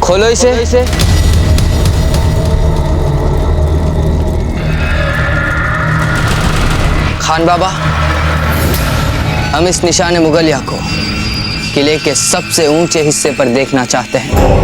खोलो इसे। खान बाबा, हम इस निशान मुगलिया को किले के सबसे ऊंचे हिस्से पर देखना चाहते हैं।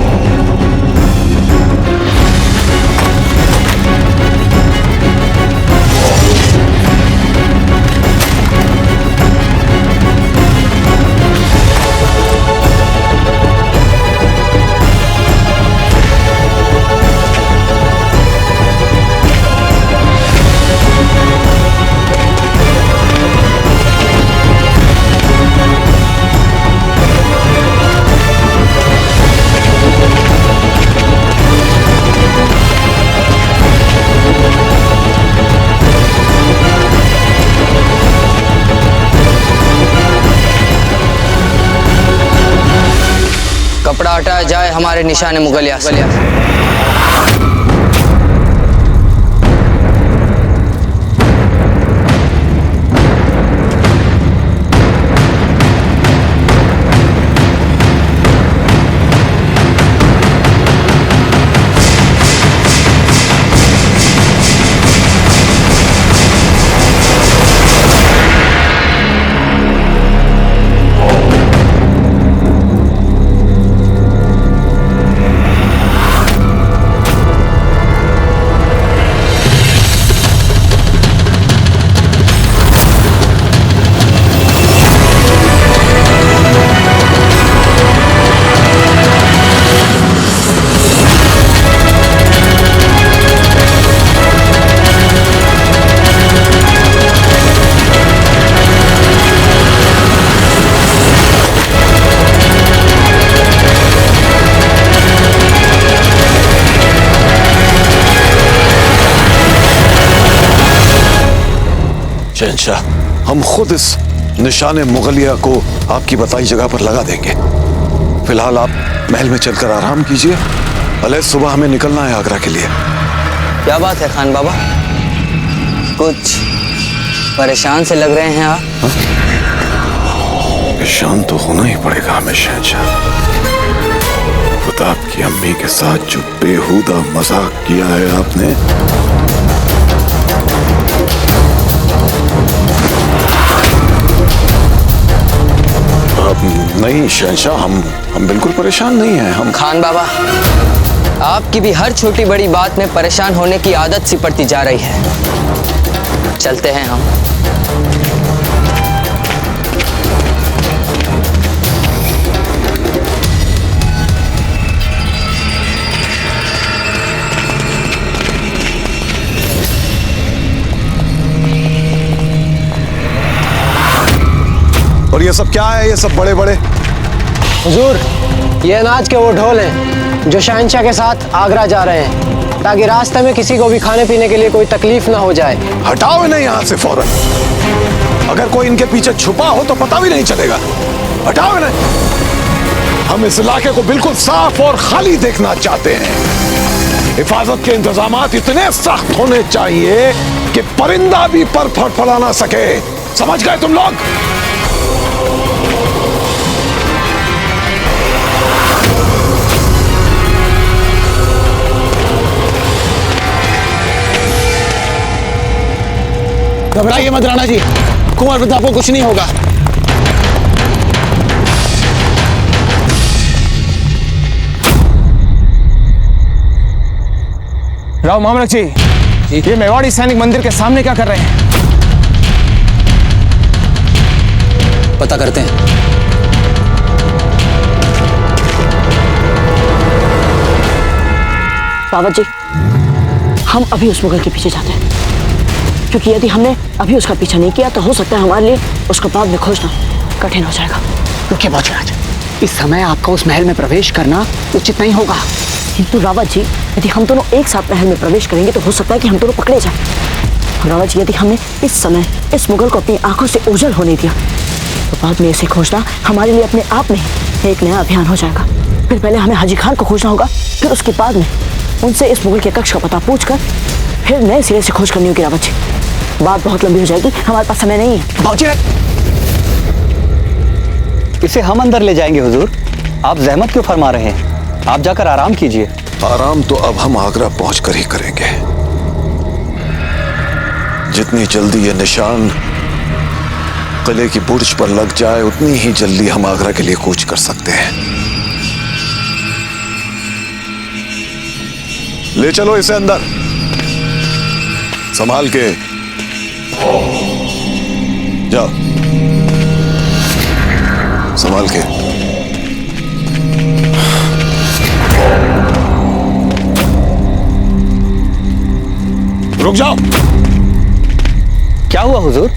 कपड़ा हटाया जाए हमारे निशान मुगलिया से। शहंशाह, हम खुद इस निशान मुगलिया को आपकी बताई जगह पर लगा देंगे। फिलहाल आप महल में चलकर आराम कीजिए। अलग सुबह हमें निकलना है आगरा के लिए। क्या बात है खान बाबा, कुछ परेशान से लग रहे हैं आप? परेशान तो होना ही पड़ेगा हमें शहंशाह। खुद आपकी अम्मी के साथ जो बेहुदा मजाक किया है आपने, नहीं शहंशाह, हम बिल्कुल परेशान नहीं हैं। हम खान बाबा, आपकी भी हर छोटी बड़ी बात में परेशान होने की आदत सी पड़ती जा रही है। चलते हैं हम। और ये सब क्या है? ये सब बड़े बड़े हुजूर, ये अनाज के वो ढोल हैं जो शहंशाह के साथ आगरा जा रहे हैं, ताकि रास्ते में किसी को भी खाने पीने के लिए कोई तकलीफ ना हो जाए। हटाओ इन्हें यहाँ से फौरन। अगर कोई इनके पीछे छुपा हो तो पता भी नहीं चलेगा। हटाओ इन्हें। हम इस इलाके को बिल्कुल साफ और खाली देखना चाहते हैं। हिफाजत के इंतजामात इतने सख्त होने चाहिए कि परिंदा भी पर फड़फड़ा ना सके। समझ गए तुम लोग? घबराइए मत राणा जी, कुंवर प्रताप को कुछ नहीं होगा। राव मामलक जी, ये मेवाड़ी सैनिक मंदिर के सामने क्या कर रहे हैं? पता करते हैं। बाबा जी, हम अभी उस मुगल के पीछे जाते हैं, क्योंकि यदि हमने अभी उसका पीछा नहीं किया तो हो सकता है हमारे लिए उसको बाद में खोजना कठिन हो जाएगा। रुकिए बादशाह, इस समय आपका उस महल में प्रवेश करना उचित नहीं होगा। किंतु रावत जी, यदि हम दोनों एक साथ महल में प्रवेश करेंगे तो हो सकता है कि हम दोनों पकड़े जाएं। रावत जी, यदि हमने इस समय इस मुगल को अपनी आंखों से ओझल होने दिया तो बाद में इसे खोजना हमारे लिए अपने आप में एक नया अभियान हो जाएगा। फिर पहले हमें हाजी खान को खोजना होगा, फिर उसके बाद में उनसे इस मुगल के कक्ष का पता पूछकर फिर नए सिरे से खोज करनी होगी। रावत जी, बात बहुत लंबी हो जाएगी, हमारे पास समय नहीं है। बाबूजी, इसे हम अंदर ले जाएंगे हुजूर, आप जहमत क्यों फरमा रहे हैं? आप जाकर आराम कीजिए। आराम तो अब हम आगरा पहुंचकर ही करेंगे। जितनी जल्दी ये निशान किले की बुर्ज पर लग जाए उतनी ही जल्दी हम आगरा के लिए कूच कर सकते हैं। ले चलो इसे अंदर, संभाल के जाओ, संभाल के। रुक जाओ। क्या हुआ हुजूर?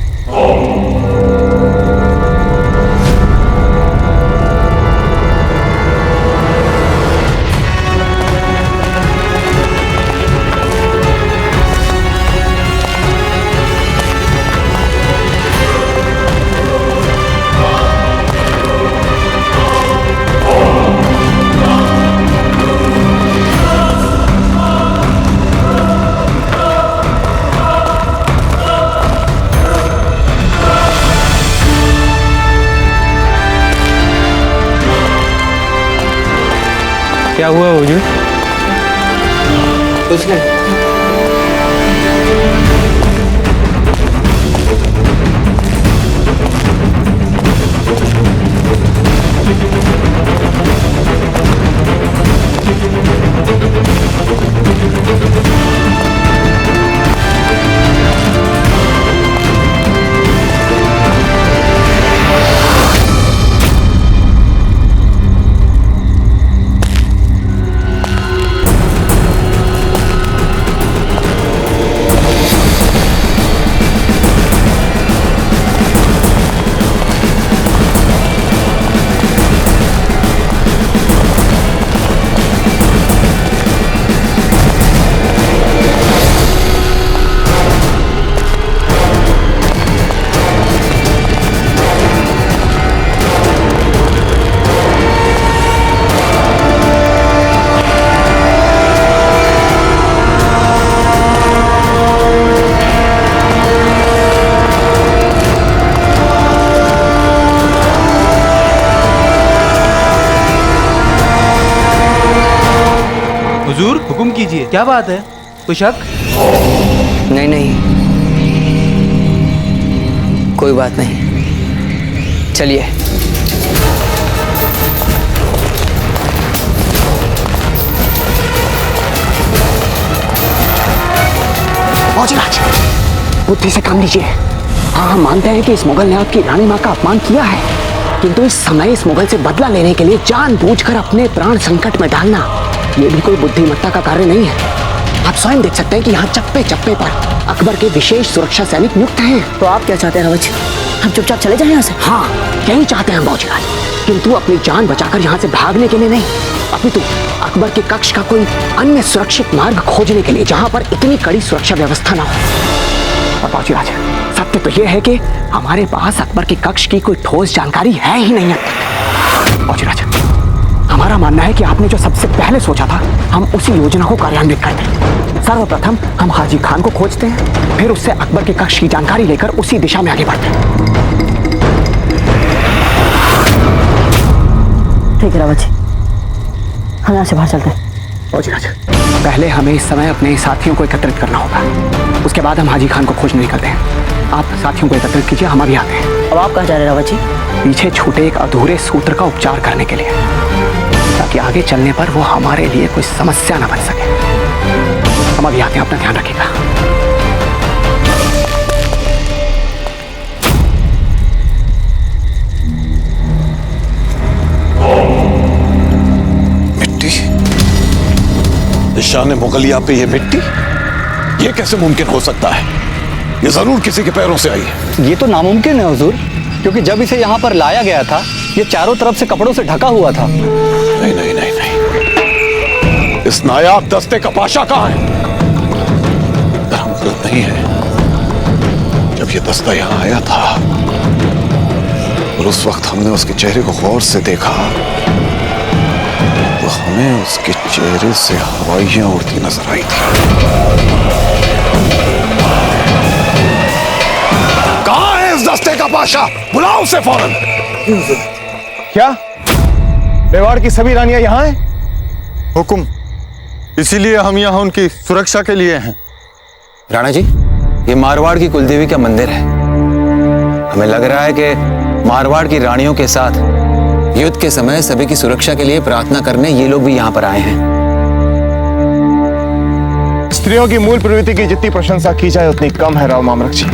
क्या हुआ हुजूर? कुछ नहीं। हुजूर हुक्म कीजिए, क्या बात है? कोई शक? नहीं नहीं, कोई बात नहीं, चलिए। फौजीराज, बुद्धि से काम लीजिए। हाँ, हम मानते हैं कि इस मुगल ने आपकी रानी माँ का अपमान किया है, किंतु इस समय इस मुगल से बदला लेने के लिए जानबूझकर अपने प्राण संकट में डालना ये भी कोई बुद्धिमत्ता का कार्य नहीं है। आप स्वयं देख सकते हैं कि यहाँ चप्पे चप्पे पर अकबर के विशेष सुरक्षा सैनिक नियुक्त हैं। तो आप क्या चाहते हैं रावत जी? हम चुपचाप चले जाएं यहाँ से? हाँ, यही चाहते हैं फौजीराज, किंतु अपनी जान बचाकर यहाँ से भागने के लिए नहीं, अपितु अकबर के कक्ष का कोई अन्य सुरक्षित मार्ग खोजने के लिए जहाँ पर इतनी कड़ी सुरक्षा व्यवस्था न हो। और फौजीराज, सत्य तो यह है कि हमारे पास अकबर के कक्ष की कोई ठोस जानकारी है ही नहीं है। फौजीराज, हमारा मानना है कि आपने जो सबसे पहले सोचा था, हम उसी योजना को कार्यान्वित करते हैं। सर्वप्रथम हम हाजी खान को खोजते हैं, फिर उससे अकबर के कक्ष की जानकारी लेकर उसी दिशा में आगे बढ़ते हैं। ठीक है रावत जी, हम यहाँ से बाहर चलते हैं। फौजीराज, पहले हमें इस समय अपने साथियों को एकत्रित करना होगा, उसके बाद हम हाजी खान को खोजने निकलते हैं। आप साथियों को एकत्रित कीजिए, हम अभी आते हैं। अब आप कहाँ जा रहे हैं रावत जी? पीछे छूटे एक अधूरे सूत्र का उपचार करने के लिए, ताकि आगे चलने पर वो हमारे लिए कोई समस्या न बन सके। हम अभी आते हैं, अपना ध्यान रखिएगा। मिट्टी, निशान मुगलिया पे ये मिट्टी, ये कैसे मुमकिन हो सकता है? ये जरूर किसी के पैरों से आई है। ये तो नामुमकिन है हुजूर, क्योंकि जब इसे यहाँ पर लाया गया था ये चारों तरफ से कपड़ों से ढका हुआ था। नहीं नहीं नहीं नहीं, इस नायाब दस्ते का पाशा कहाँ है? हम गलत नहीं है, जब ये दस्ता यहाँ आया था और उस वक्त हमने उसके चेहरे को गौर से देखा तो हमें उसके चेहरे से हवाइयां उड़ती नजर आई थी। कहाँ है इस दस्ते का पाशा? बुलाओ उसे फौरन। क्या मेवाड़ की सभी रानियां यहाँ हैं? हुक्म, इसीलिए हम यहाँ उनकी सुरक्षा के लिए हैं। राणा जी, ये मारवाड़ की कुलदेवी का मंदिर है। हमें लग रहा है कि मारवाड़ की रानियों के साथ युद्ध के समय सभी की सुरक्षा के लिए प्रार्थना करने ये लोग भी यहाँ पर आए हैं। स्त्रियों की मूल प्रवृत्ति की जितनी प्रशंसा की जाए उतनी कम है राव मामरक जी।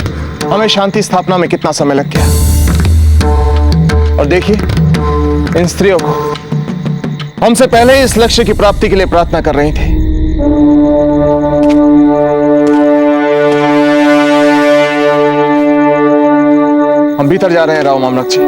हमें शांति स्थापना में कितना समय लग गया, और देखिए इन स्त्रियों को हमसे पहले ही इस लक्ष्य की प्राप्ति के लिए प्रार्थना कर रही थी। हम भीतर जा रहे हैं राव मामलक जी।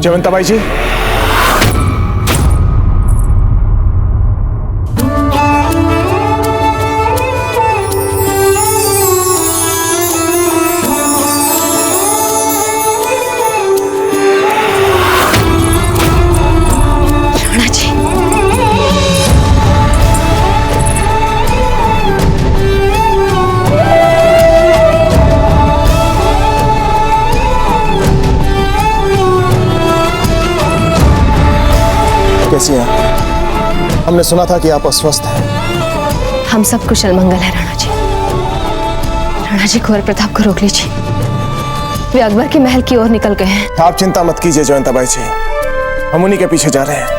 जयवंताबाई जी, कैसी हैं? हमने सुना था कि आप अस्वस्थ हैं। हम सब कुशल मंगल है राणा जी। राणा जी, कुंवर प्रताप को रोक लीजिए, वे अकबर के महल की ओर निकल गए हैं। आप चिंता मत कीजिए जयवंताबाई जी, हम उन्हीं के पीछे जा रहे हैं।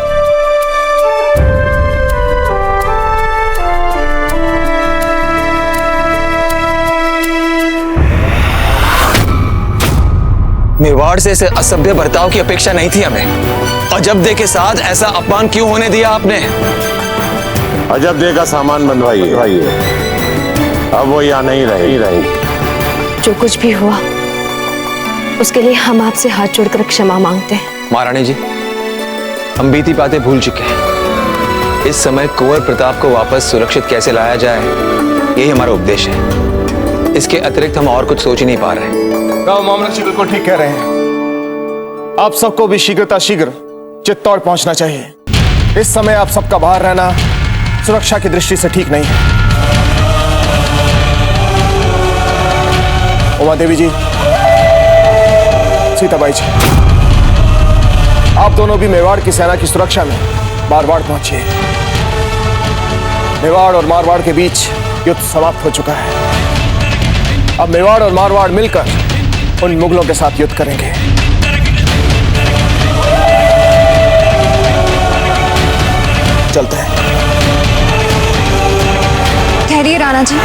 मेवाड़ से ऐसे असभ्य बर्ताव की अपेक्षा नहीं थी हमें। अजब के साथ ऐसा अपमान क्यों होने दिया आपने? अजब का सामान बनवाइए, अब वो यहाँ नहीं रही। जो कुछ भी हुआ उसके लिए हम आपसे हाथ जोड़कर क्षमा मांगते हैं। महारानी जी, हम बीती बातें भूल चुके हैं। इस समय कुंवर प्रताप को वापस सुरक्षित कैसे लाया जाए, यही हमारा उपदेश है। इसके अतिरिक्त हम और कुछ सोच ही नहीं पा रहे। राव मामलक जी बिल्कुल ठीक कह रहे हैं। आप सबको भी शीघ्र चित्तौड़ पहुंचना चाहिए। इस समय आप सबका बाहर रहना सुरक्षा की दृष्टि से ठीक नहीं है। उमा देवी जी, सीताबाई जी, आप दोनों भी मेवाड़ की सेना की सुरक्षा में मारवाड़ पहुंचिए। मेवाड़ और मारवाड़ के बीच युद्ध समाप्त हो चुका है। अब मेवाड़ और मारवाड़ मिलकर उन मुगलों के साथ युद्ध करेंगे। चलते हैं। ठहरिए राणा जी।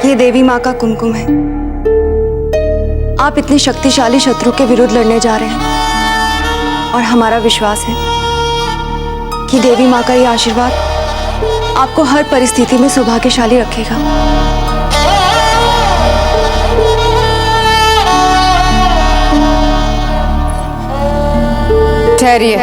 ये देवी माँ का कुमकुम है। आप इतने शक्तिशाली शत्रु के विरुद्ध लड़ने जा रहे हैं, और हमारा विश्वास है कि देवी माँ का ये आशीर्वाद आपको हर परिस्थिति में सौभाग्यशाली रखेगा। ठहरिए।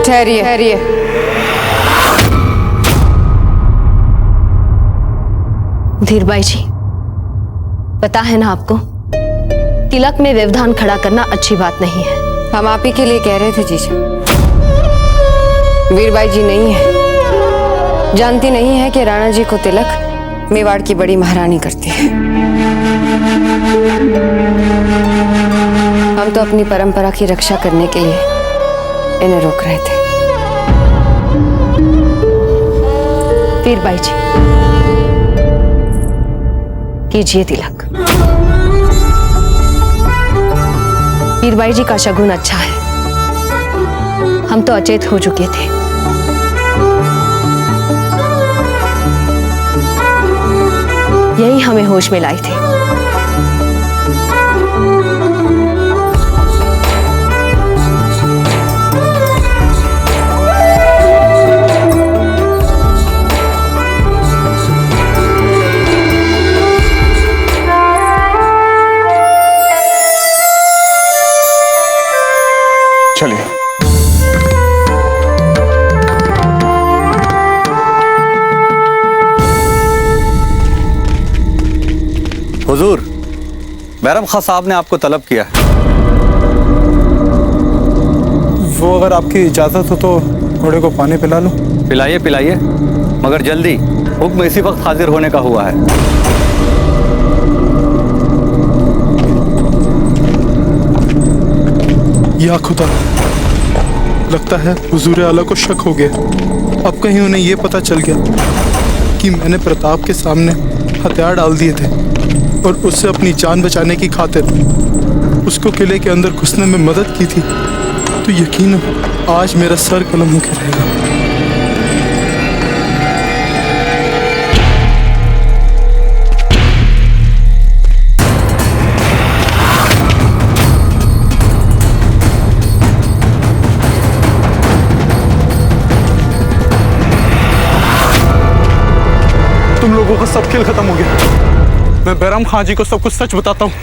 ठहरिए। धीरबाई जी, पता है ना आपको, तिलक में व्यवधान खड़ा करना अच्छी बात नहीं है। हम आप ही के लिए कह रहे थे जीजा। वीरबाई जी नहीं है, जानती नहीं है कि राणा जी को तिलक मेवाड़ की बड़ी महारानी करती है। हम तो अपनी परंपरा की रक्षा करने के लिए इन्हें रोक रहे थे। वीरबाई जी, कीजिए तिलक। वीरबाई जी का शगुन अच्छा है। हम तो अचेत हो चुके थे। यही हमें होश में लाई थी। हुजूर, बैरम खां साहब ने आपको तलब किया है। वो अगर आपकी इजाजत हो तो घोड़े को पानी पिला लो। पिलाइए पिलाइए, मगर जल्दी, हुक्म इसी वक्त हाजिर होने का हुआ है। या खुदा, लगता है हुजूर आला को शक हो गया। अब कहीं उन्हें यह पता चल गया कि मैंने प्रताप के सामने हथियार डाल दिए थे और उससे अपनी जान बचाने की खातिर उसको किले के अंदर घुसने में मदद की थी, तो यकीनन आज मेरा सर कलम होकर रहेगा। तुम लोगों का सब खेल खत्म हो गया। मैं बैरम खां जी को सब कुछ सच बताता हूँ।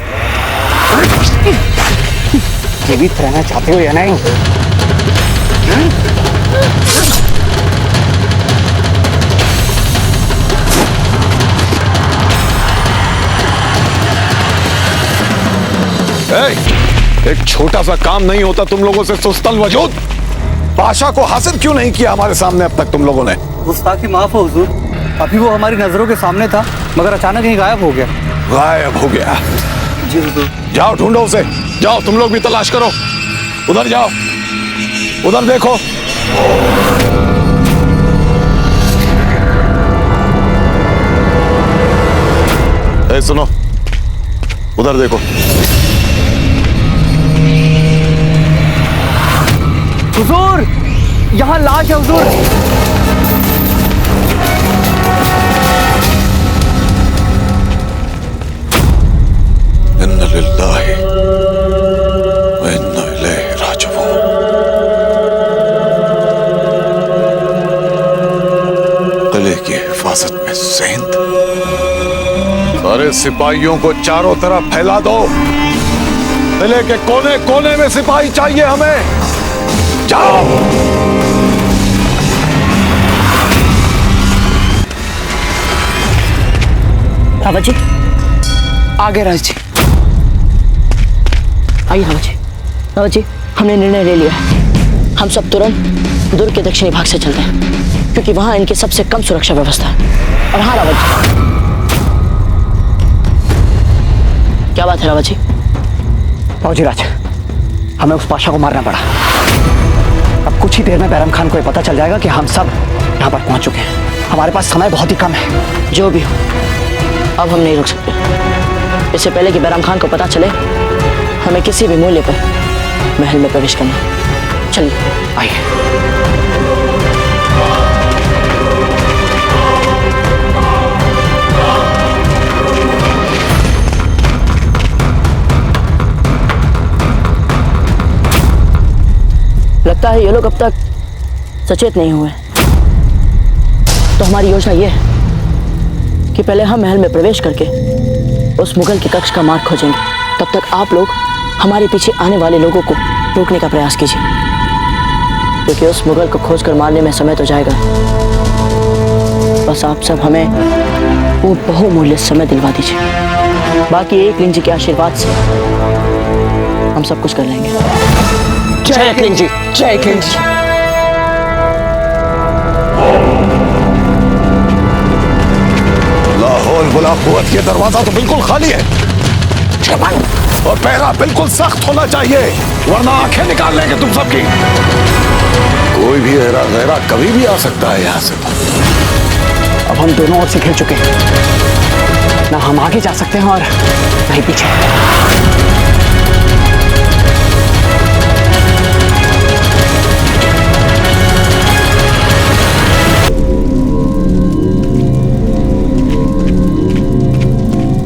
जीवित रहना चाहते हो या नहीं? एक छोटा सा काम नहीं होता तुम लोगों से सुस्तल वजूद। बादशाह को हासिल क्यों नहीं किया हमारे सामने अब तक तुम लोगों ने? गुस्ताखी माफ हो हुजूर, अभी वो हमारी नजरों के सामने था मगर अचानक ही गायब हो गया। गायब हो गया? जी हुजूर। जाओ ढूंढो उसे, जाओ तुम लोग भी तलाश करो। उधर जाओ, उधर देखो। ए सुनो, उधर देखो। हुजूर, यहाँ लाश है हुजूर। इन्ना लिल्लाहि व इन्ना इलैहि राजिऊन। किले की हिफाजत में सेंध। सारे सिपाहियों को चारों तरफ फैला दो। किले के कोने कोने में सिपाही चाहिए हमें। जाओ। रावत जी, आगे राज जी। आइए रावत जी। रावत जी, हमने निर्णय ले लिया है। हम सब तुरंत दुर्ग के दक्षिणी भाग से चलते हैं, क्योंकि वहां इनकी सबसे कम सुरक्षा व्यवस्था है। और हाँ रावत जी। क्या बात है रावत जी? फौजीराज, हमें उस पाशा को मारना पड़ा। अब कुछ ही देर में बैरम खान को ये पता चल जाएगा कि हम सब यहाँ पर पहुंच चुके हैं। हमारे पास समय बहुत ही कम है। जो भी हो, अब हम नहीं रुक सकते। इससे पहले कि बैरम खान को पता चले, हमें किसी भी मूल्य पर महल में प्रवेश करना है। चलिए आइए। लगता है ये लोग अब तक सचेत नहीं हुए। तो हमारी योजना ये है कि पहले हम महल में प्रवेश करके उस मुगल के कक्ष का मार्ग खोजेंगे। तब तक आप लोग हमारे पीछे आने वाले लोगों को रोकने का प्रयास कीजिए, क्योंकि उस मुगल को खोजकर मारने में समय तो जाएगा। बस आप सब हमें वो बहुमूल्य समय दिलवा दीजिए। बाकी एक लिंग जी के आशीर्वाद से हम सब कुछ कर लेंगे। जय किंग जी, जय किंग जी। लाहौल बुला कुवत के दरवाजा तो बिल्कुल खाली है, और पहरा बिल्कुल सख्त होना चाहिए, वरना आंखें निकाल लेंगे तुम सबकी। कोई भी हेरा गैरा कभी भी आ सकता है यहाँ से। अब हम दोनों ओर से घिर चुके हैं, ना हम आगे जा सकते हैं और ना ही पीछे।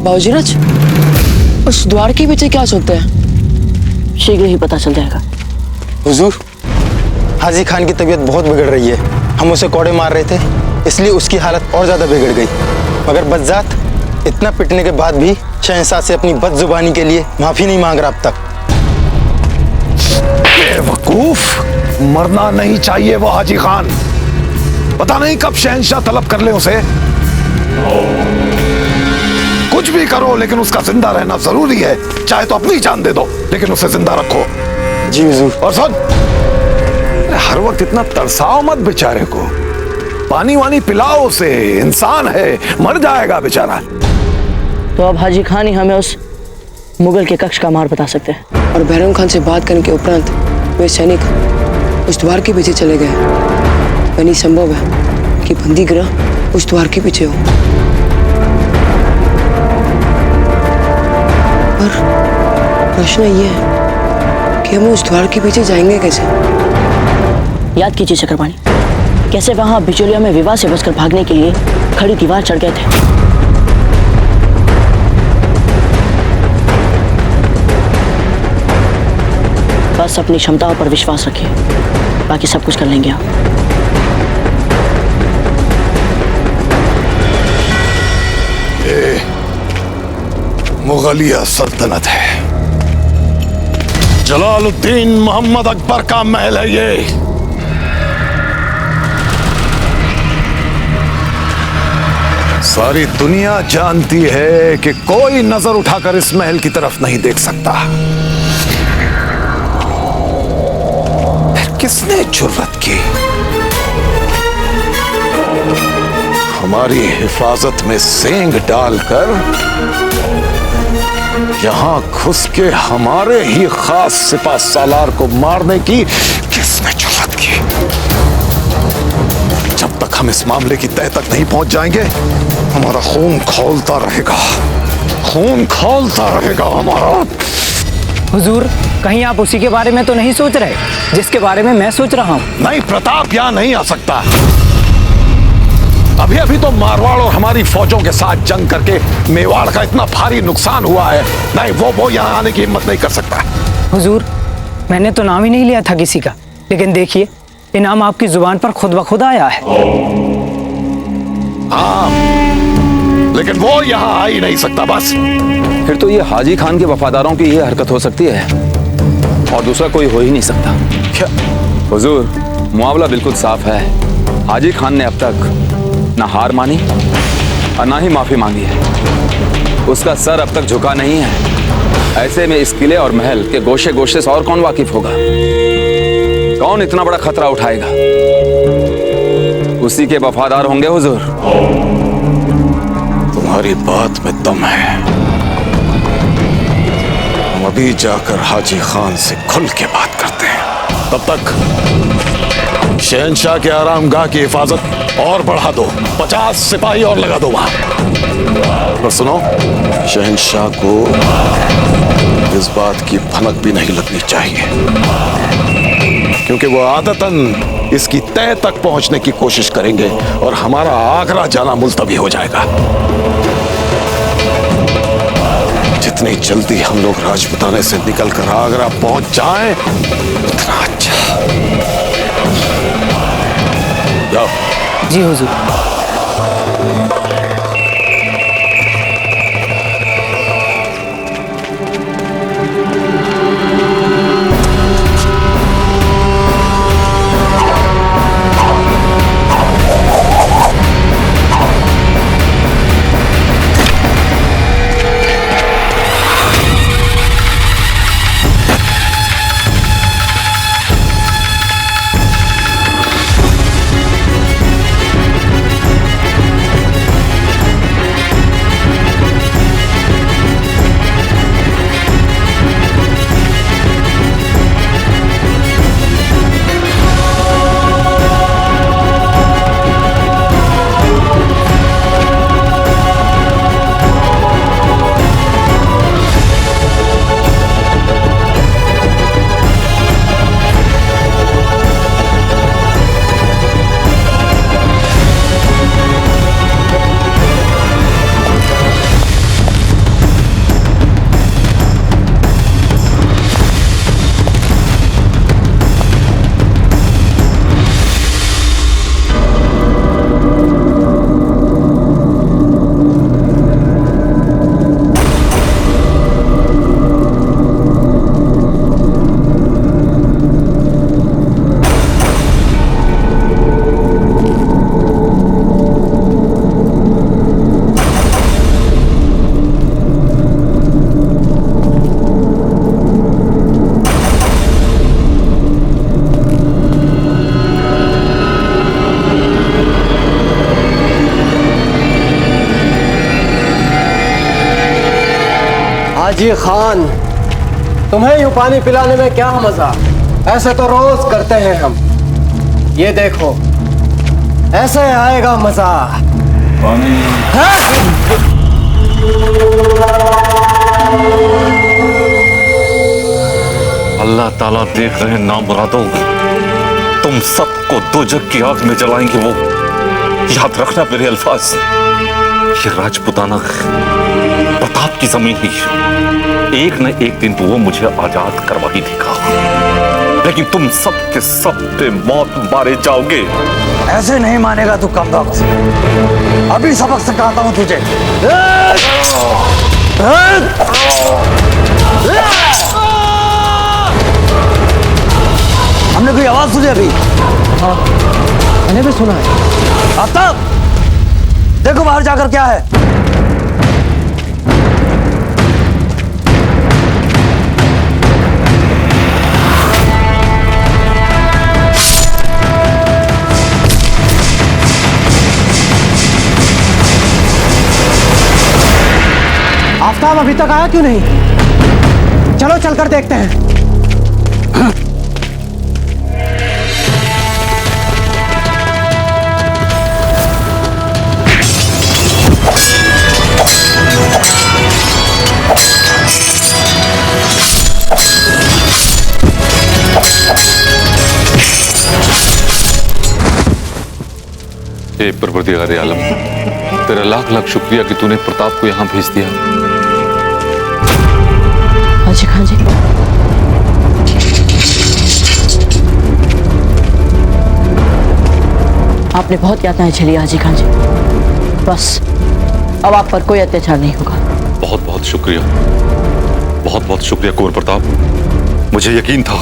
बाबूजीराज, उस द्वार के पीछे क्या सोचते हैं? शीघ्र ही पता चल जाएगा। हुजूर, हाजी खान की तबीयत बहुत बिगड़ रही है। हम उसे कोड़े मार रहे थे, इसलिए उसकी हालत और ज्यादा बिगड़ गई। मगर बज्जात इतना पिटने के बाद भी शहंशाह से अपनी बदजुबानी के लिए माफी नहीं मांग रहा अब तक। बेवकूफ, मरना नहीं चाहिए वो हाजी खान। पता नहीं कब शहंशाह तलब कर ले उसे। कुछ भी करो, लेकिन उसका जिंदा रहना जरूरी है। चाहे तो अपनी जान दे दो, लेकिन उसे जिंदा रखो। जी हुजूर। और सुन, हर वक्त इतना तरसाओ मत बेचारे को, पानी वानी पिलाओ उसे, इंसान है, मर जाएगा बेचारा। तो अब हाजी खान ही हमें उस मुगल के कक्ष का मार्ग बता सकते हैं। और बैरम खान से बात करने के उपरांत वे सैनिक उस द्वार के पीछे चले गए। यानी संभव है कि बंदी ग्रह उस द्वार के पीछे हो। पर प्रश्न ये है कि हम उस द्वार के पीछे जाएंगे कैसे? याद कीजिए चक्रपाणी, कैसे वहां बिचौलिया में विवाह से बचकर भागने के लिए खड़ी दीवार चढ़ गए थे। बस अपनी क्षमताओं पर विश्वास रखिए, बाकी सब कुछ कर लेंगे आप। ये मुगलिया सल्तनत है, जलालुद्दीन मोहम्मद अकबर का महल है ये। सारी दुनिया जानती है कि कोई नजर उठाकर इस महल की तरफ नहीं देख सकता। फिर किसने जुर्रत की हमारी हिफाजत में सेंग डालकर यहां घुस के हमारे ही खास सिपा सालार को मारने की किसने जुर्रत की? जब तक हम इस मामले की तह तक नहीं पहुंच जाएंगे, हमारा खून खौलता रहेगा, खून खौलता रहेगा हमारा। हुजूर, कहीं आप उसी के बारे में तो नहीं सोच रहे जिसके बारे में मैं सोच रहा हूँ? नहीं, प्रताप यहां नहीं आ सकता। अभी अभी तो मारवाड़ और हमारी फौजों के साथ जंग करके मेवाड़ का इतना भारी नुकसान हुआ है। नहीं, वो यहाँ आने की हिम्मत नहीं कर सकता। हुजूर, मैंने तो नाम ही नहीं लिया था किसी का, लेकिन देखिए इनाम आपकी जुबान पर खुद ब खुद आया है। हाँ, लेकिन वो यहाँ आ ही नहीं सकता। बस फिर तो ये हाजी खान के वफादारों की ये हरकत हो सकती है और दूसरा कोई हो ही नहीं सकता। क्या? हुजूर, मुआवला बिल्कुल साफ है। हाजी खान ने अब तक ना हार मानी और ना ही माफी मांगी है। उसका सर अब तक झुका नहीं है। ऐसे में इस किले और महल के गोशे गोशे से और कौन वाकिफ होगा? कौन इतना बड़ा खतरा उठाएगा? उसी के वफादार होंगे हुजूर। तुम्हारी बात में दम है। हम अभी जाकर हाजी खान से खुल के बात करते हैं। तब तक शहंशाह के आरामगाह की हिफाजत और बढ़ा दो, 50 सिपाही और लगा दो वहां। और सुनो, शहंशाह को इस बात की भनक भी नहीं लगनी चाहिए, क्योंकि वो आदतन इसकी तह तक पहुंचने की कोशिश करेंगे और हमारा आगरा जाना मुलतवी हो जाएगा। जितनी जल्दी हम लोग राजपुताने से निकलकर आगरा पहुंच जाएं, उतना अच्छा। जाओ। जी हुजूर। हाजी खान, तुम्हें यूं पानी पिलाने में क्या मजा? ऐसे तो रोज करते हैं हम। ये देखो, ऐसे आएगा मजा। अल्लाह ताला देख रहे हैं नामुरादों, तुम सबको दोजख की आग में जलाएंगे वो। याद रखना मेरे अल्फाज, ये राजपुताना प्रताप की जमीन ही एक न एक दिन तो वो मुझे आजाद करवा ही देगा, लेकिन तुम सब के सब पे मौत मारे जाओगे। ऐसे नहीं मानेगा तू कम वक्त। अभी सबक सिखाता हूं तुझे। हमने कोई आवाज सुनी अभी? हाँ, मैंने भी सुना है। आफ्ताब, देखो बाहर जाकर क्या है। आफ्ताब अभी तक आया क्यों नहीं? चलो चलकर देखते हैं। हे परवरदिगार आलम, तेरा लाख लाख शुक्रिया कि तूने प्रताप को यहां भेज दिया। हाजी खान जी, आपने बहुत यातनाएं झेली हाजी खान जी। बस अब आप पर कोई अत्याचार नहीं होगा। बहुत बहुत शुक्रिया, बहुत बहुत शुक्रिया कुंवर प्रताप। मुझे यकीन था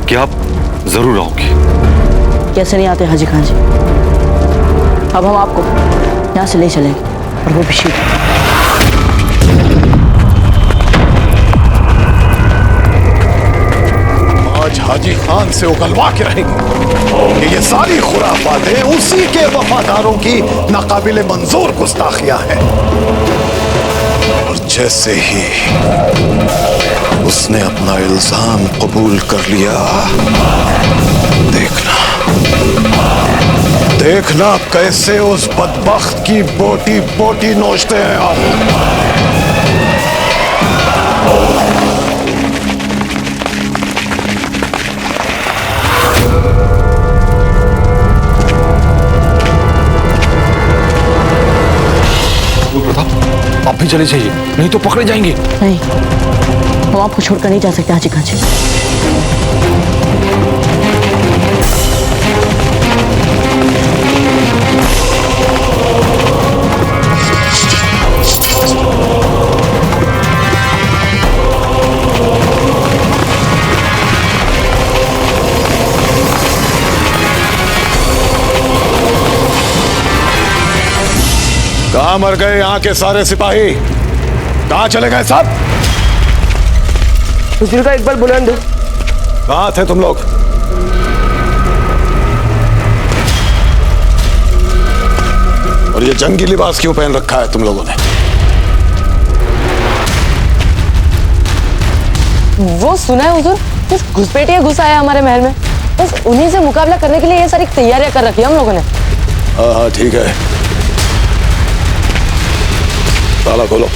कि आप जरूर आओगे। कैसे नहीं आते हाजी खान जी? अब हम आपको यहाँ से ले चलेंगे, और वो भी शीघ्र। आज हाजी खान से उगलवा के रहेंगे कि ये सारी खुराफातें उसी के वफादारों की नाकाबिले मंजूर गुस्ताखियां हैं। और जैसे ही उसने अपना इल्जाम कबूल कर लिया, देखना कैसे उस बदबख्त की बोटी बोटी नोचते हैं आप। प्रताप, आप भी चले जाइए, नहीं तो पकड़े जाएंगे। नहीं, हम आपको छोड़कर नहीं जा सकते हाजी खान जी। कहां मर गए यहाँ के सारे सिपाही? कहां चले गए सब? हुजूर का इकबाल बुलंद। कहां थे तुम लोग? और ये जंगी लिबास क्यों पहन रखा है तुम लोगों ने? वो सुना है हुजूर, कुछ घुसपैठिया घुस आया हमारे महल में। बस उन्हीं से मुकाबला करने के लिए ये सारी तैयारियां कर रखी है हम लोगों ने। हाँ ठीक है, ताला खोलो।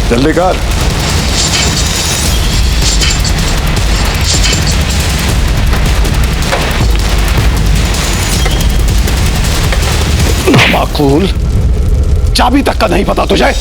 जल्दी कर। माकूल, चाबी तक का नहीं पता तुझे?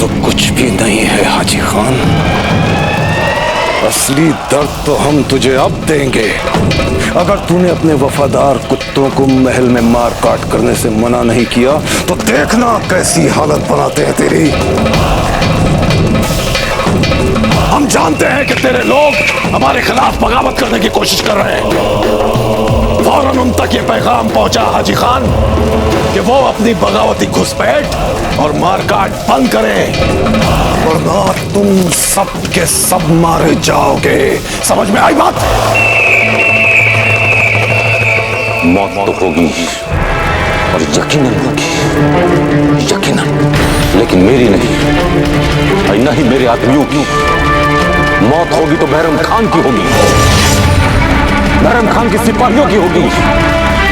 तो कुछ भी नहीं है हाजी खान। असली दर्द तो हम तुझे अब देंगे। अगर तूने अपने वफादार कुत्तों को महल में मार काट करने से मना नहीं किया तो देखना कैसी हालत बनाते हैं तेरी। हम जानते हैं कि तेरे लोग हमारे खिलाफ बगावत करने की कोशिश कर रहे हैं। फौरन उन तक ये पैगाम पहुंचा हाजी खान कि वो अपनी बगावती घुसपैठ और मारकाट बंद करें, वरना तुम सब के सब मारे जाओगे। समझ में आई बात? मौत तो होगी और यकीनन होगी, यकीनन, लेकिन मेरी नहीं, और न ही मेरे आदमियों की। मौत होगी तो बहरम खान की होगी, बहरम खान के सिपाहियों की होगी,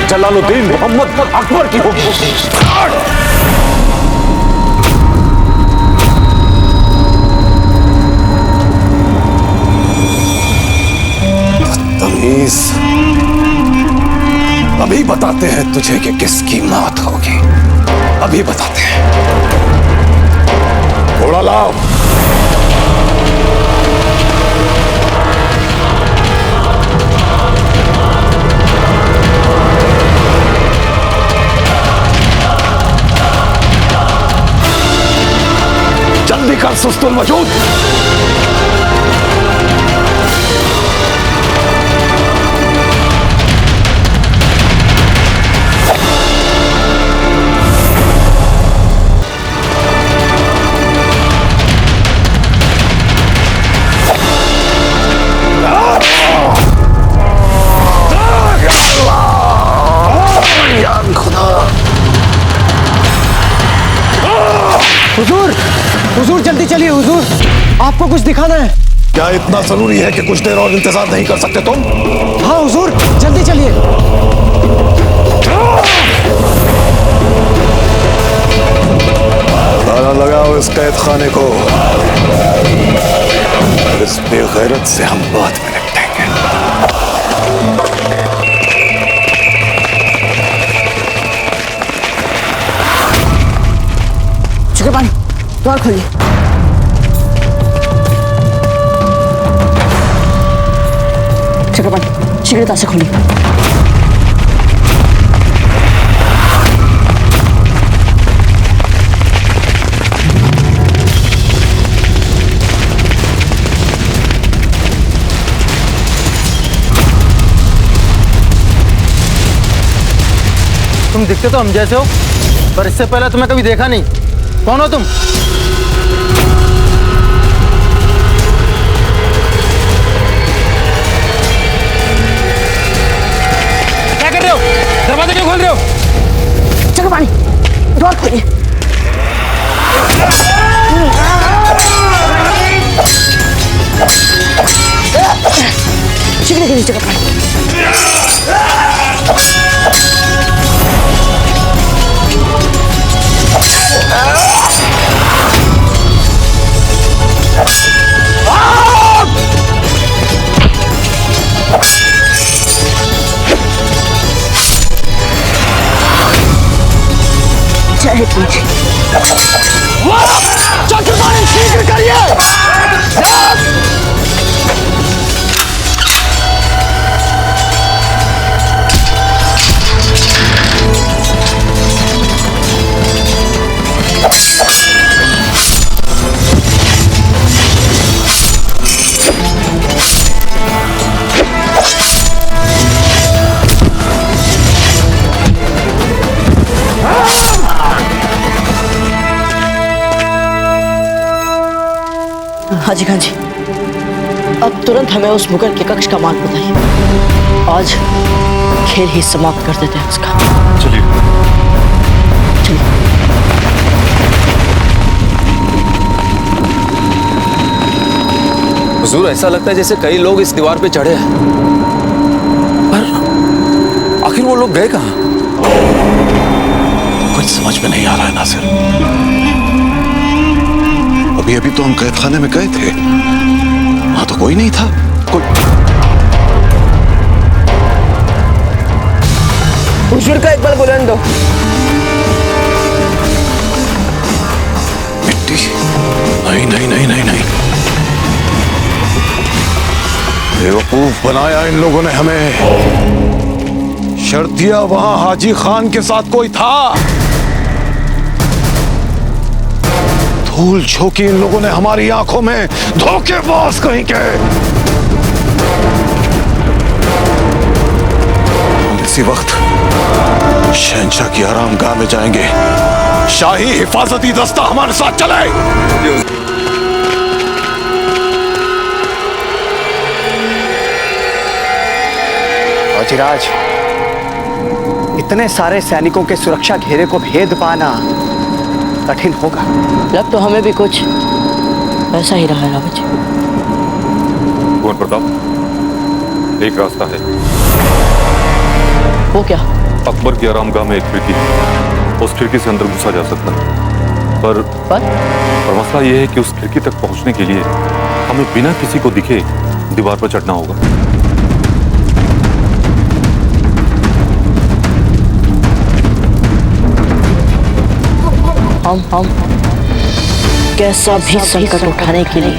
जलालुद्दीन मोहम्मद अकबर की होगी। तमीज, अभी बताते हैं तुझे कि किसकी मौत होगी। अभी बताते हैं। घोड़ा लाओ। जल्दी कर सुस्तुल वजूद। हुजूर, हुजूर जल्दी चलिए हुजूर, आपको कुछ दिखाना है। क्या इतना जरूरी है कि कुछ देर और इंतजार नहीं कर सकते तुम? हाँ हुजूर, जल्दी चलिए। ताला लगाओ इस कैद खाने को। इस बेगैरत से हम बाद में निपटेंगे। चक्रपाणी, द्वार खोलिए। चक्रपाणी, शीघ्रता से खोलिए। तुम दिखते तो हम जैसे हो, पर इससे पहले तुम्हें कभी देखा नहीं। कौन हो तुम? क्या कर रहे हो? दरवाजा क्यों खोल रहे हो? चक्रपाणी, द्वार खोलिए। शीघ्र करिए चक्रपाणी। जय तुझे। चक्रपाणी, शीघ्र करिए। हाजी खान जी, अब तुरंत हमें उस मुगल के कक्ष का मार्ग बताइए। आज खेल ही समाप्त कर देते हैं उसका। चलिए। हुजूर, ऐसा लगता है जैसे कई लोग इस दीवार पे चढ़े हैं, पर आखिर वो लोग गए कहां? कुछ समझ में नहीं आ रहा है नासिर। अभी अभी तो हम कैद खाने में गए थे, वहां तो कोई नहीं था। कोई हुजूर का एक बार बुलंद दो। मिट्टी नहीं नहीं नहीं नहीं नहीं, बेवकूफ बनाया इन लोगों ने हमें। शर्त दिया वहां हाजी खान के साथ कोई था। धूल झोंकी इन लोगों ने हमारी आंखों में, धोखेबाज कहीं के। हम इसी वक्त शहंशाह की आरामगाह में जाएंगे। शाही हिफाजती दस्ता हमारे साथ चले। फौजीराज, इतने सारे सैनिकों के सुरक्षा घेरे को भेद पाना कठिन होगा। लग तो हमें भी कुछ ऐसा ही रहा है रावत जी। कुंवर प्रताप, एक रास्ता है। वो क्या? अकबर की आरामगाह में एक खिड़की है, उस खिड़की से अंदर घुसा जा सकता है। पर मसला यह है कि उस खिड़की तक पहुंचने के लिए हमें बिना किसी को दिखे दीवार पर चढ़ना होगा। हम कैसा भी संकट उठाने के लिए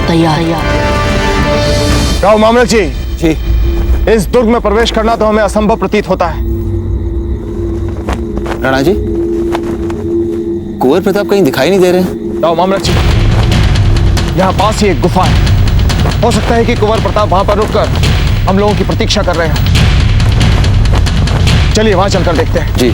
तैयार। राव मामलक जी, इस दुर्ग में प्रवेश करना तो हमें असंभव प्रतीत होता है। राणा जी, कुंवर प्रताप कहीं दिखाई नहीं दे रहे। राव मामलक जी, यहाँ पास ही एक गुफा है। हो सकता है कि कुंवर प्रताप वहां पर रुककर हम लोगों की प्रतीक्षा कर रहे हैं। चलिए वहां चलकर देखते हैं। जी।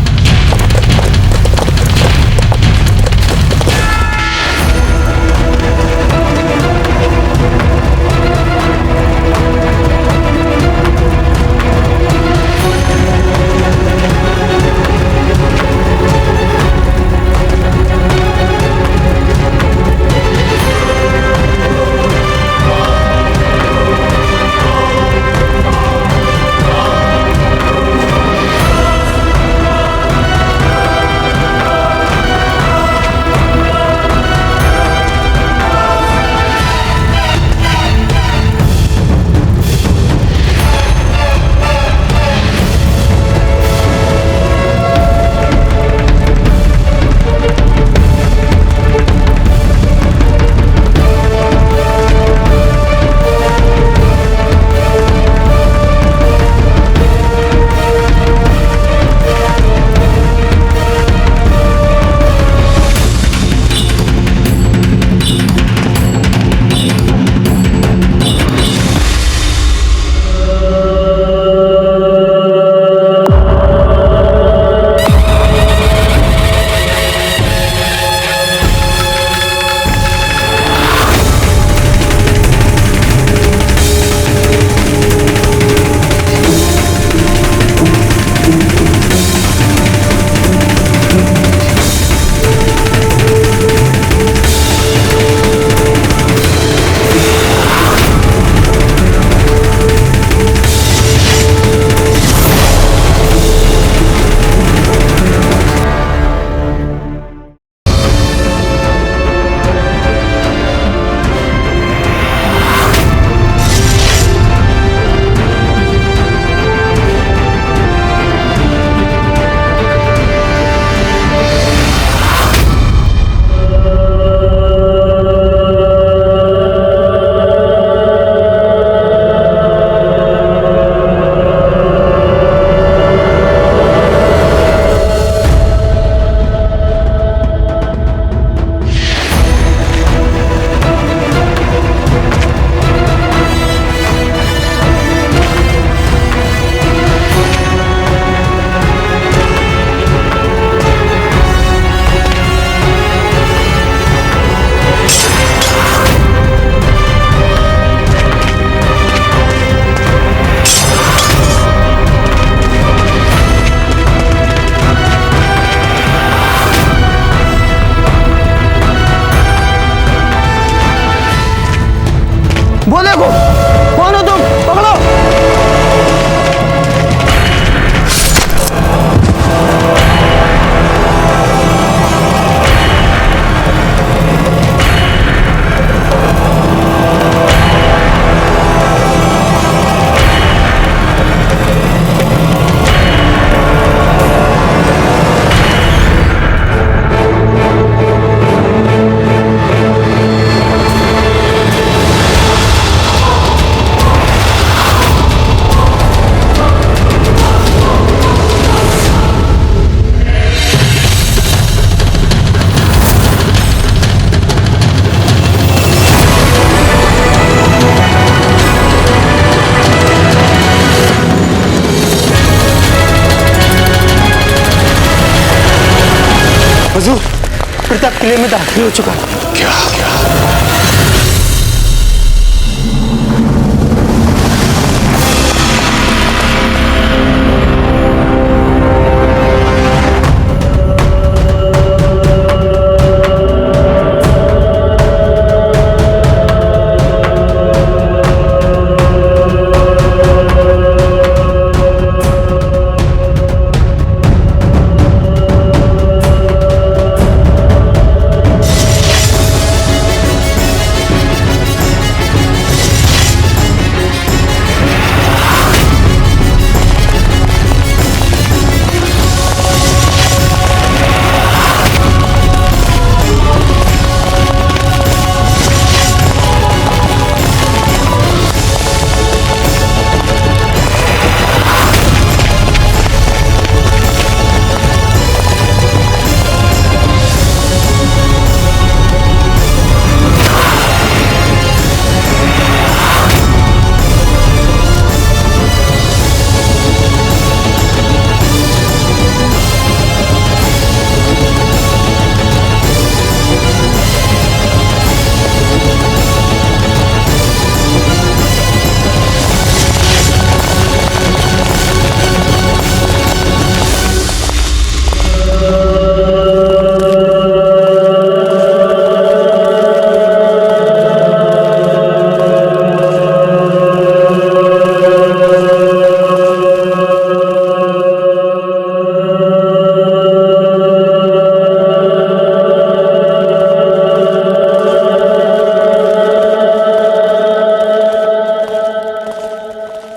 हुजूर, प्रताप किले में दाखिल हो चुका है। क्या क्या?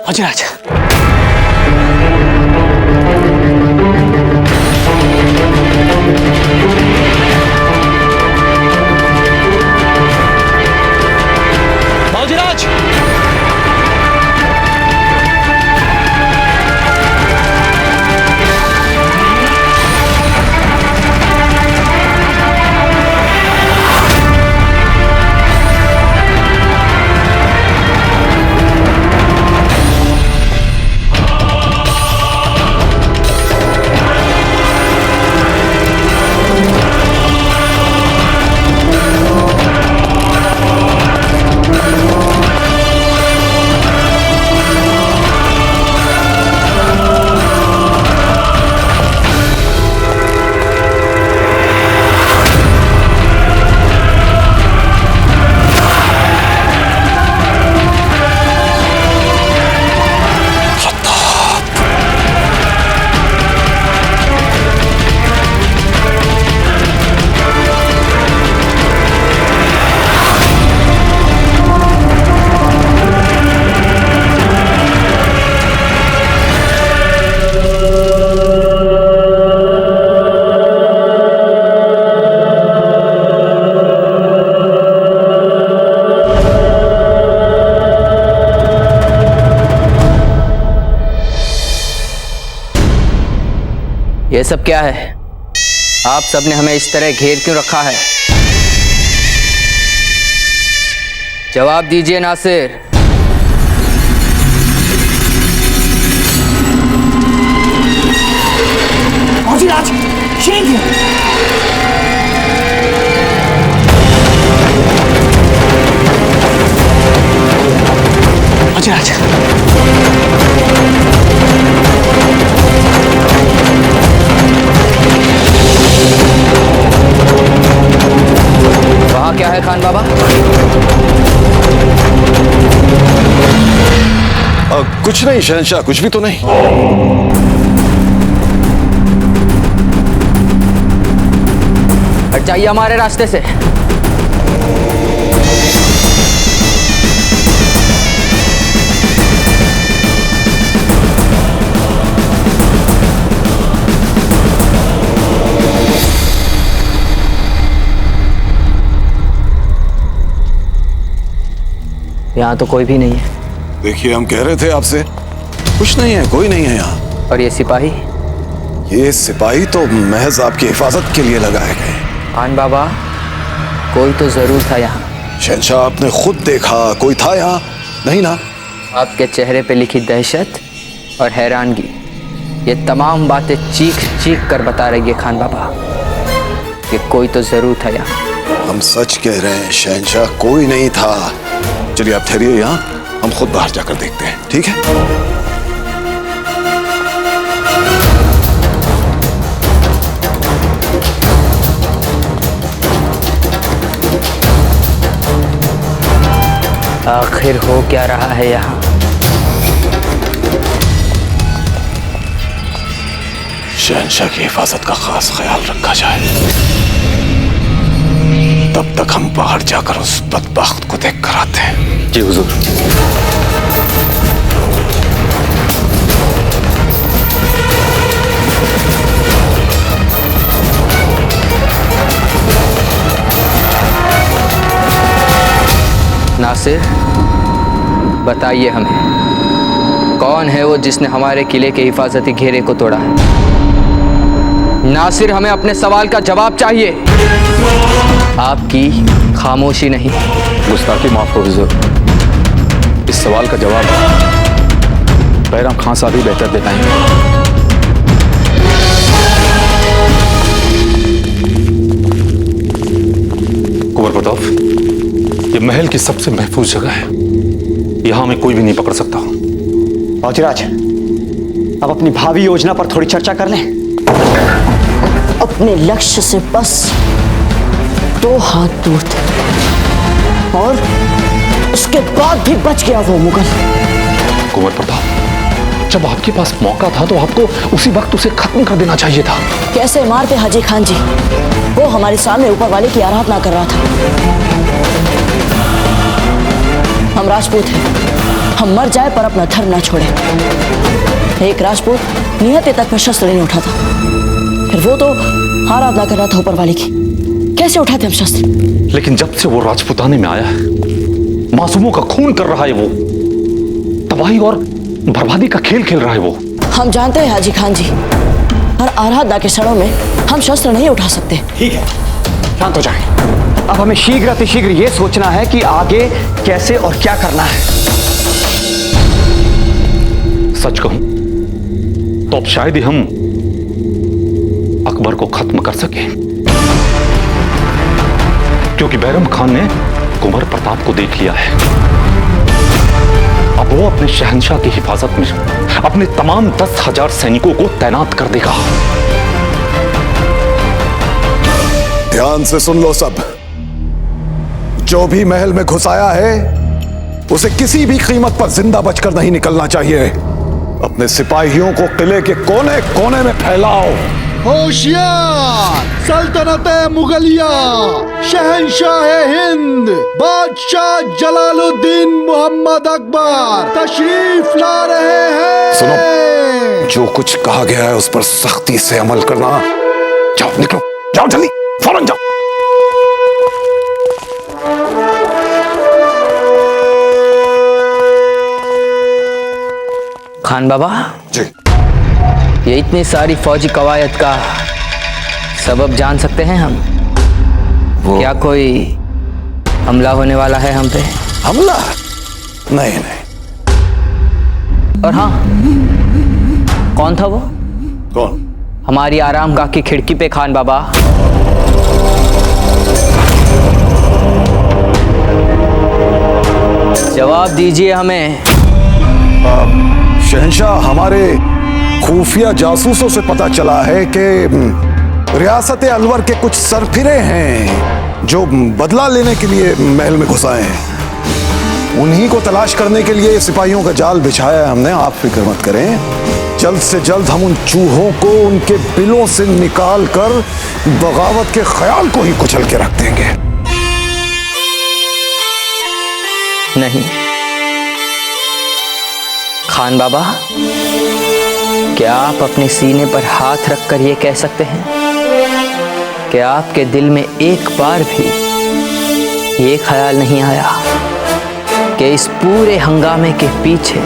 अजराज, मौजराज, ये सब क्या है? आप सबने हमें इस तरह घेर क्यों रखा है? जवाब दीजिए नासिर। मौजराज, शेख है। मौजराज, वहाँ क्या है खान बाबा? कुछ नहीं शहंशाह, कुछ भी तो नहीं। हट जाइए हमारे रास्ते से। यहाँ तो कोई भी नहीं है। देखिए, हम कह रहे थे आपसे, कुछ नहीं है, कोई नहीं है यहाँ। और ये सिपाही? ये सिपाही तो महज आपकी हिफाजत के लिए लगाए गए। खान बाबा, कोई तो जरूर था यहाँ। शहंशाह, आपने खुद देखा कोई था यहाँ? नहीं ना? आपके चेहरे पे लिखी दहशत और हैरानगी, ये तमाम बातें चीख चीख कर बता रही है खान बाबा। कि कोई तो जरूर था यहाँ। हम सच कह रहे हैं शहंशाह, कोई नहीं था। चलिए आप ठहरिए यहाँ, हम खुद बाहर जाकर देखते हैं, ठीक है? आखिर हो क्या रहा है यहाँ? शहंशाह की हिफाजत का खास ख्याल रखा जाए। तब तक हम बाहर जाकर उस बदबख्त को देख कर आते हैं। जी हुजूर। नासिर, बताइए हमें, कौन है वो जिसने हमारे किले के हिफाजती घेरे को तोड़ा है? नासिर, हमें अपने सवाल का जवाब चाहिए, आपकी खामोशी नहीं। गुस्ताखी माफ करो हुजूर, इस सवाल का जवाब बैराम खान साहब ही बेहतर दे पाएंगे। कुंवर प्रताप, ये महल की सबसे महफूज जगह है, यहां हमें कोई भी नहीं पकड़ सकता। फौजीराज, अब अपनी भावी योजना पर थोड़ी चर्चा कर लें। अपने लक्ष्य से बस 2 हाथ दूर थे और उसके बाद भी बच गया वो मुगल। कुंवर प्रताप, जब आपके पास मौका था तो आपको उसी वक्त उसे खत्म कर देना चाहिए था। कैसे मारते हाजी खान जी, वो हमारे सामने ऊपर वाले की आराधना कर रहा था। हम राजपूत हैं, हम मर जाए पर अपना धर्म ना छोड़े। एक राजपूत नियत तक पर शस्त्र नहीं उठाता, फिर वो तो आराधना कर रहा था ऊपर वाले की, कैसे उठाते हम शस्त्र? लेकिन जब से वो राजपुताने में आया है, मासूमों का खून कर रहा है, वो तबाही और बर्बादी का खेल खेल रहा है वो। हम जानते हैं हाजी खान जी, हर आराधना के क्षणों में हम शस्त्र नहीं उठा सकते। ठीक है, शांत हो जाएं। अब हमें शीघ्र अतिशीघ्र ये सोचना है कि आगे कैसे और क्या करना है। सच कहूं तो अब शायद ही हम अकबर को खत्म कर सके, क्योंकि बैरम खान ने कुंवर प्रताप को देख लिया है। अब वो अपने शहंशाह की हिफाजत में अपने तमाम 10,000 सैनिकों को तैनात कर देगा। ध्यान से सुन लो सब, जो भी महल में घुसाया है उसे किसी भी कीमत पर जिंदा बचकर नहीं निकलना चाहिए। अपने सिपाहियों को किले के कोने कोने में फैलाओ। होशियार, सल्तनत मुगलिया, शहंशाह हिंद, बादशाह जलालुद्दीन मोहम्मद अकबर तशरीफ ला रहे हैं। सुनो, जो कुछ कहा गया है उस पर सख्ती से अमल करना। जाओ, निकलो, जाओ जल्दी, फौरन जाओ। खान बाबा जी, ये इतनी सारी फौजी कवायद का सबब जान सकते हैं हम? क्या कोई हमला होने वाला है हम पे? हमला? नहीं नहीं। और हाँ, कौन था वो? कौन? हमारी आरामगाह की खिड़की पे खान बाबा। जवाब दीजिए हमें। शहंशाह, हमारे खुफिया जासूसों से पता चला है कि रियासत अलवर के कुछ सरफिरे हैं जो बदला लेने के लिए महल में घुसाए हैं। उन्हीं को तलाश करने के लिए सिपाहियों का जाल बिछाया है हमने। आप फिक्र मत करें, जल्द से जल्द हम उन चूहों को उनके बिलों से निकाल कर बगावत के ख्याल को ही कुचल के रख देंगे। नहीं खान बाबा, क्या आप अपने सीने पर हाथ रखकर यह कह सकते हैं कि आपके दिल में एक बार भी ये ख्याल नहीं आया कि इस पूरे हंगामे के पीछे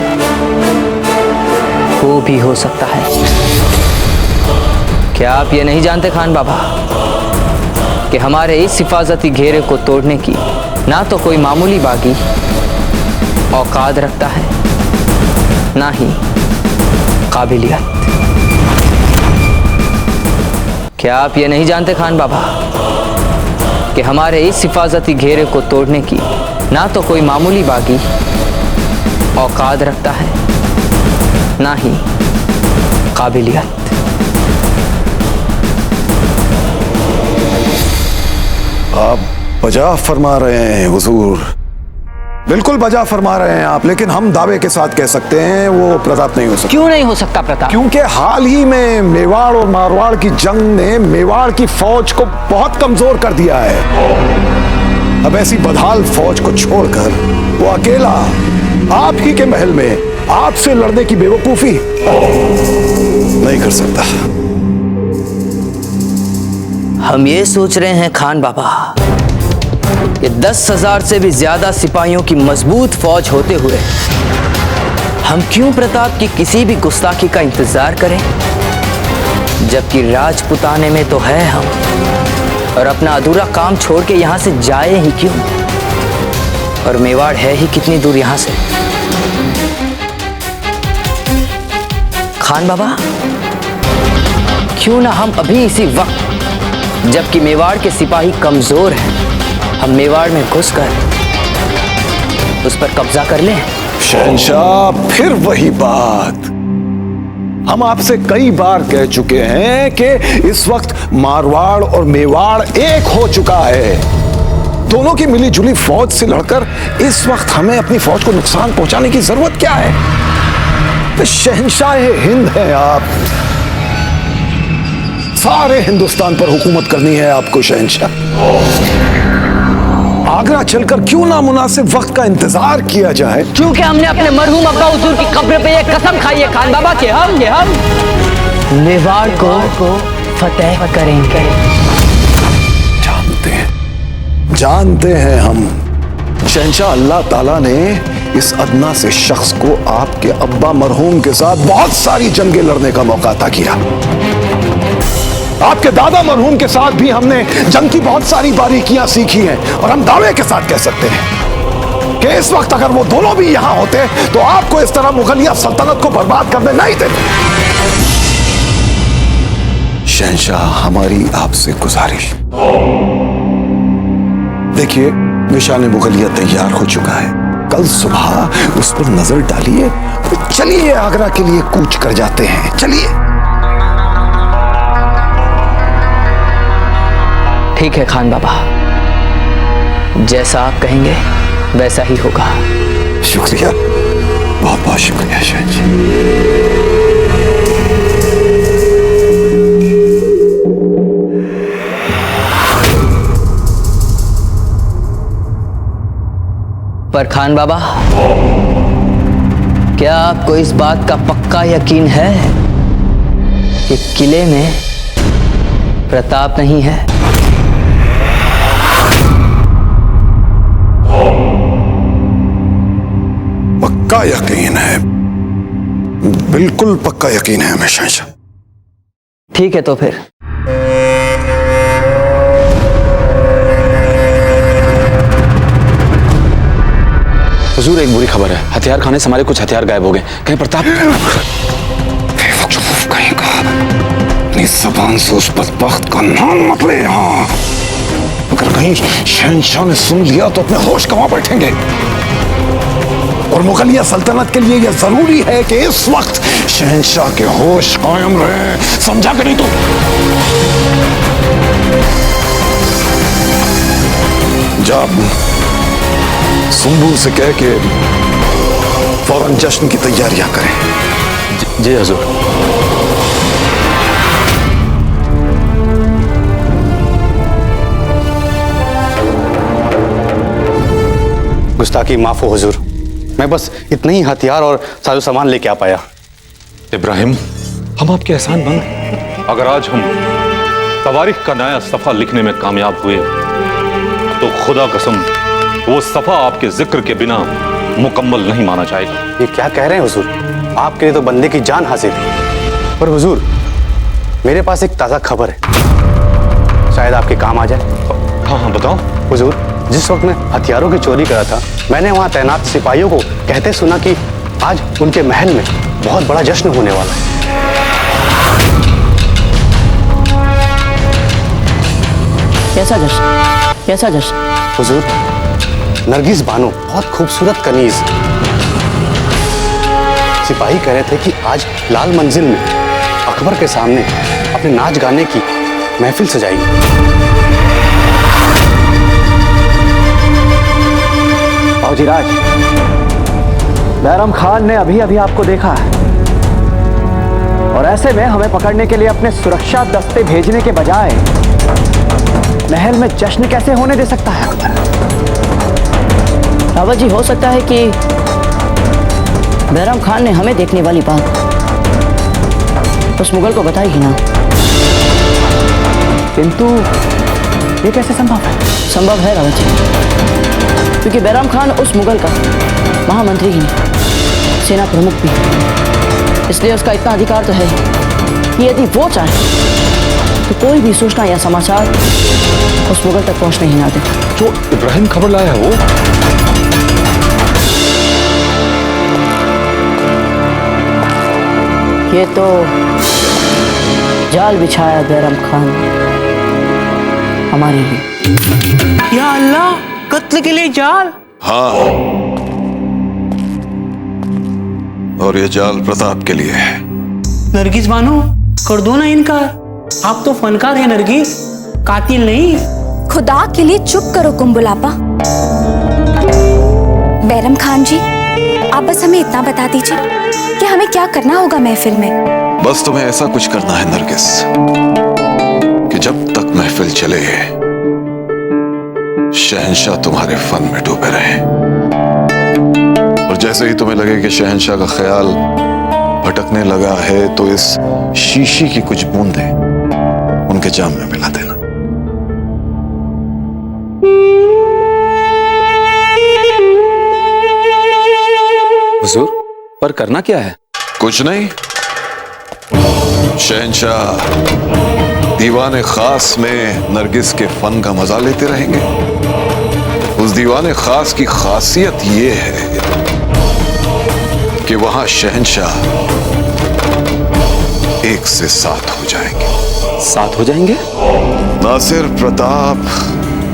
वो भी हो सकता है? क्या आप ये नहीं जानते खान बाबा कि हमारे इस हिफाजती घेरे को तोड़ने की ना तो कोई मामूली बागी औकात रखता है, ना ही काबिलियत। क्या आप ये नहीं जानते खान बाबा कि हमारे इस हिफाजती घेरे को तोड़ने की ना तो कोई मामूली बागी औकात रखता है, ना ही काबिलियत। आप बजा फरमा रहे हैं हुजूर, बिल्कुल बजा फरमा रहे हैं आप, लेकिन हम दावे के साथ कह सकते हैं वो प्रताप नहीं हो सकता। क्यों नहीं हो सकता प्रताप? क्योंकि हाल ही में मेवाड़ और मारवाड़ की जंग ने मेवाड़ की फौज को बहुत कमजोर कर दिया है। अब ऐसी बदहाल फौज को छोड़कर वो अकेला आप ही के महल में आपसे लड़ने की बेवकूफी नहीं कर सकता। हम ये सोच रहे हैं खान बाबा, ये 10,000 से भी ज्यादा सिपाहियों की मजबूत फौज होते हुए हम क्यों प्रताप की किसी भी गुस्ताखी का इंतजार करें, जबकि राजपुताने में तो है हम, और अपना अधूरा काम छोड़ के यहां से जाए ही क्यों? और मेवाड़ है ही कितनी दूर यहां से? खान बाबा, क्यों ना हम अभी इसी वक्त, जबकि मेवाड़ के सिपाही कमजोर हैं, हम मेवाड़ में घुसकर उस पर कब्जा कर लें? शहंशाह, फिर वही बात। हम आपसे कई बार कह चुके हैं कि इस वक्त मारवाड़ और मेवाड़ एक हो चुका है। दोनों की मिली जुली फौज से लड़कर इस वक्त हमें अपनी फौज को नुकसान पहुंचाने की जरूरत क्या है? तो शहंशाह हिंद हैं आप, सारे हिंदुस्तान पर हुकूमत करनी है आपको शहंशाह। आगरा चलकर क्यों ना मुनासिब वक्त का इंतजार किया जाए? क्योंकि हमने अपने मरहूम अब्बा हुजूर की कब्र पे ये कसम खाई है खान बाबा कि हम मेवाड़ को फतेह करेंगे। जानते हैं हम शहंशाह, अल्लाह ताला ने इस अदना से शख्स को आपके अब्बा मरहूम के साथ बहुत सारी जंगें लड़ने का मौका अता किया। आपके दादा मरहूम के साथ भी हमने जंग की बहुत सारी बारीकियां सीखी हैं, और हम दावे के साथ कह सकते हैं कि इस वक्त अगर वो दोनों भी यहां होते तो आपको इस तरह मुगलिया सल्तनत को बर्बाद करने नहीं देते। शहंशाह, हमारी आपसे गुजारिश, देखिए निशान मुगलिया तैयार हो चुका है, कल सुबह उस पर नजर डालिए। चलिए आगरा के लिए कूच कर जाते हैं, चलिए। ठीक है खान बाबा, जैसा आप कहेंगे वैसा ही होगा। शुक्रिया, बहुत बहुत शुक्रिया शहंशाह। पर खान बाबा, क्या आपको इस बात का पक्का यकीन है कि किले में प्रताप नहीं है? पक्का यकीन है, बिल्कुल पक्का यकीन है हमें शहंशाह। ठीक है तो फिर हुजूर, एक बुरी खबर है, हथियार खाने से हमारे कुछ हथियार गायब हो गए। कहीं प्रताप कहीं का अपनी ज़बान से उस बदबख्त का नाम मत ले यहाँ। अगर कहीं शहंशाह ने सुन लिया तो अपने होश गंवा बैठेंगे, और मुगलिया सल्तनत के लिए यह जरूरी है कि इस वक्त शहंशाह के होश कायम रहे, समझा कि नहीं? तो जब सुंबू से कह के फौरन जश्न की तैयारियां करें। जी हुजूर। गुस्ताखी माफ हो हुजूर, मैं बस इतने ही हथियार और साजो सामान लेके आ पाया। इब्राहिम, हम आपके एहसान मंद हैं। अगर आज हम तवारीख का नया सफा लिखने में कामयाब हुए तो खुदा कसम वो सफा आपके जिक्र के बिना मुकम्मल नहीं माना जाएगा। ये क्या कह रहे हैं हुजूर? आपके लिए तो बंदे की जान हासिल है। पर हुजूर, मेरे पास एक ताज़ा खबर है, शायद आपके काम आ जाए। हाँ हाँ बताओ। हुजूर, जिस वक्त मैं हथियारों की चोरी करा था, मैंने वहां तैनात सिपाहियों को कहते सुना कि आज उनके महल में बहुत बड़ा जश्न होने वाला है। कैसा जश्न? कैसा जश्न? हुजूर, नरगिस बानो बहुत खूबसूरत कनीज। सिपाही कह रहे थे कि आज लाल मंजिल में अकबर के सामने अपने नाच गाने की महफिल सजाएगी। फौजीराज, बैरम खान ने अभी अभी आपको देखा है और ऐसे में हमें पकड़ने के लिए अपने सुरक्षा दस्ते भेजने के बजाय महल में जश्न कैसे होने दे सकता है अकबर? रावत जी, हो सकता है कि बैरम खान ने हमें देखने वाली बात उस मुगल को बताई ही ना। किंतु ये कैसे संभव है? संभव है रावत जी, क्योंकि बैरम खान उस मुगल का महामंत्री ही नहीं, सेना प्रमुख भी। इसलिए उसका इतना अधिकार तो है कि यदि वो चाहे तो कोई भी सूचना या समाचार उस मुगल तक पहुंचने ही ना दे। जो इब्राहिम खबर लाया है वो? ये तो जाल बिछाया बैरम खान हमारे लिए। या अल्लाह, कत्ल के लिए जाल? हाँ, और ये जाल प्रताप के लिए है। नरगिस बानो, कर दो ना इनकार। आप तो फनकार है नरगिस, कातिल नहीं। खुदा के लिए चुप करो कुंबुलापा। बैरम खान जी, आप बस हमें इतना बता दीजिए कि हमें क्या करना होगा महफिल में। बस तुम्हें ऐसा कुछ करना है नरगिस कि जब तक महफिल चले शहंशाह तुम्हारे फन में डूबे रहें, और जैसे ही तुम्हें लगे कि शहंशाह का ख्याल भटकने लगा है तो इस शीशी की कुछ बूंदें उनके जाम में मिला देना। हुजूर, पर करना क्या है? कुछ नहीं, शहंशाह दीवाने खास में नरगिस के फन का मजा लेते रहेंगे। उस दीवाने खास की खासियत ये है कि वहां शहंशाह 1 से 7 हो जाएंगे। 7 हो जाएंगे? नासिर प्रताप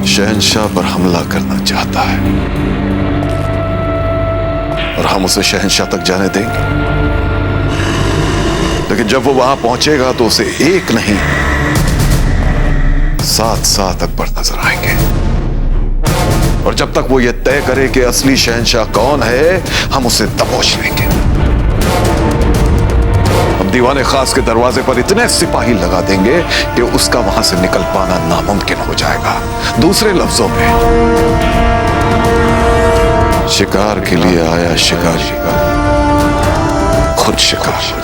शहंशाह पर हमला करना चाहता है और हम उसे शहंशाह तक जाने देंगे, लेकिन जब वो वहां पहुंचेगा तो उसे 1 नहीं 7 अकबर नजर आएंगे। और जब तक वो ये तय करे कि असली शहंशाह कौन है, हम उसे दबोच लेंगे। हम दीवाने खास के दरवाजे पर इतने सिपाही लगा देंगे कि उसका वहां से निकल पाना नामुमकिन हो जाएगा। दूसरे लफ्जों में, शिकार के लिए आया शिकारी खुद शिकार हो